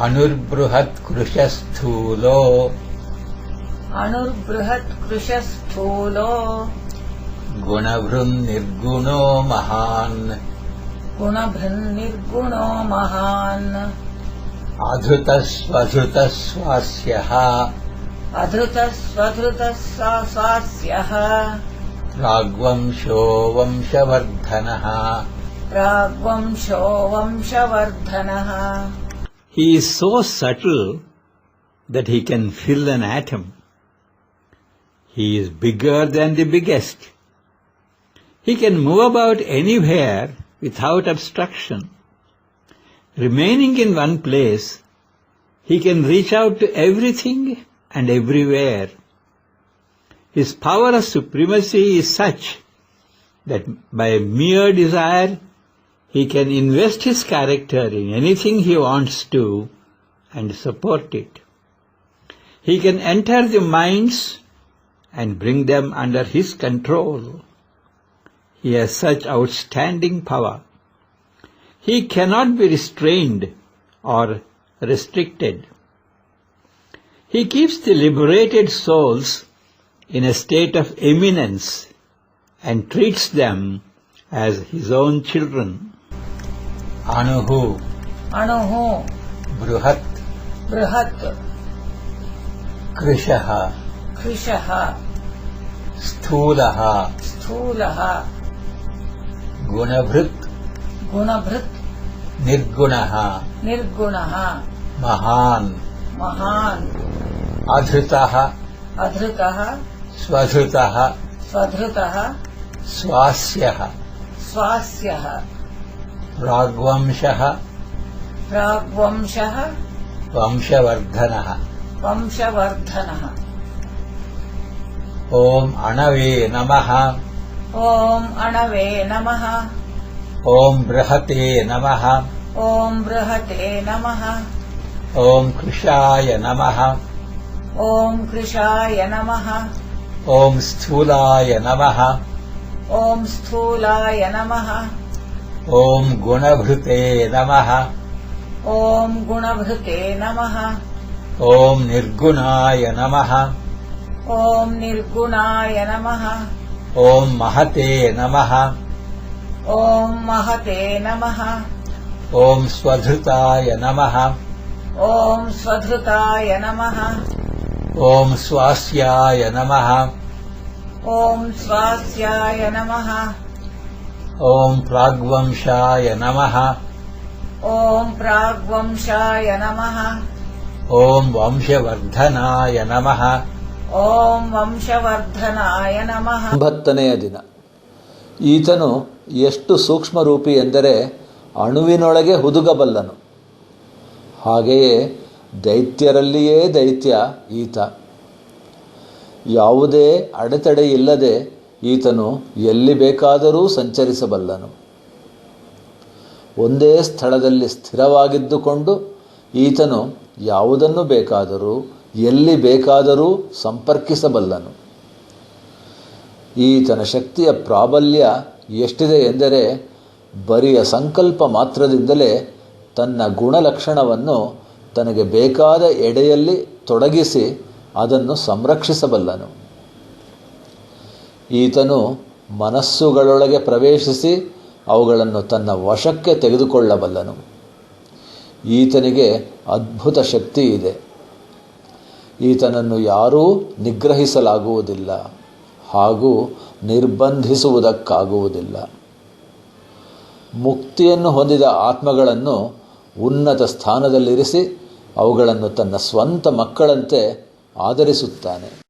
अणुर्बृहत्कृशस्थूलो गुणभृन्निर्गुणो महान् अधृतस्वधृतस्वास्यः प्राग्वंशो वंशवर्धनः. He is so subtle that he can fill an atom. He is bigger than the biggest. He can move about anywhere without obstruction. Remaining in one place, he can reach out to everything and everywhere. His power of supremacy is such that by mere desire, he can invest his character in anything he wants to and support it. He can enter the minds and bring them under his control. He has such outstanding power. He cannot be restrained or restricted. He keeps the liberated souls in a state of eminence and treats them as his own children. Anuhu Bruhat Krishaha Sthulaha Gunabhrit Nirgunaha Mahan Adhritaha Swadhritaha Swasyaha Pragvamshaha Vamshavardhanaha. Om Anave Namaha. Om Brihate Namaha. Om Krishaya Namaha. Om Sthulaya Namaha. Om Gunabhrite Namaha. Om Nirgunaya Namaha. Om Mahate Namaha. Om Swadhrutaya Namaha. Om Swasyaya Namaha. Om Pragvamshaya Namaha. Om Vamshavardhanaya Namaha. 9ನೆಯ ದಿನ. ಈತನು ಎಷ್ಟು ಸೂಕ್ಷ್ಮರೂಪಿ ಎಂದರೆ ಅಣುವಿನೊಳಗೆ ಹುದುಗಬಲ್ಲನು. ಹಾಗೆಯೇ ದೈತ್ಯರಲ್ಲಿಯೇ ದೈತ್ಯ ಈತ. ಯಾವುದೇ ಅಡೆತಡೆಯಿಲ್ಲದೆ ಈತನು ಎಲ್ಲಿ ಬೇಕಾದರೂ ಸಂಚರಿಸಬಲ್ಲನು. ಒಂದೇ ಸ್ಥಳದಲ್ಲಿ ಸ್ಥಿರವಾಗಿದ್ದುಕೊಂಡು ಈತನು ಯಾವುದನ್ನು ಬೇಕಾದರೂ ಎಲ್ಲಿ ಬೇಕಾದರೂ ಸಂಪರ್ಕಿಸಬಲ್ಲನು. ಈತನ ಶಕ್ತಿಯ ಪ್ರಾಬಲ್ಯ ಎಷ್ಟಿದೆ ಎಂದರೆ ಬರಿಯ ಸಂಕಲ್ಪ ಮಾತ್ರದಿಂದಲೇ ತನ್ನ ಗುಣಲಕ್ಷಣವನ್ನು ತನಗೆ ಬೇಕಾದ ಎಡೆಯಲ್ಲಿ ತೊಡಗಿಸಿ ಅದನ್ನು ಸಂರಕ್ಷಿಸಬಲ್ಲನು. ಈತನು ಮನಸ್ಸುಗಳೊಳಗೆ ಪ್ರವೇಶಿಸಿ ಅವುಗಳನ್ನು ತನ್ನ ವಶಕ್ಕೆ ತೆಗೆದುಕೊಳ್ಳಬಲ್ಲನು. ಈತನಿಗೆ ಅದ್ಭುತ ಶಕ್ತಿ ಇದೆ. ಈತನನ್ನು ಯಾರೂ ನಿಗ್ರಹಿಸಲಾಗುವುದಿಲ್ಲ ಹಾಗೂ ನಿರ್ಬಂಧಿಸುವುದಕ್ಕಾಗುವುದಿಲ್ಲ. ಮುಕ್ತಿಯನ್ನು ಹೊಂದಿದ ಆತ್ಮಗಳನ್ನು ಉನ್ನತ ಸ್ಥಾನದಲ್ಲಿರಿಸಿ ಅವುಗಳನ್ನು ತನ್ನ ಸ್ವಂತ ಮಕ್ಕಳಂತೆ ಆದರಿಸುತ್ತಾನೆ.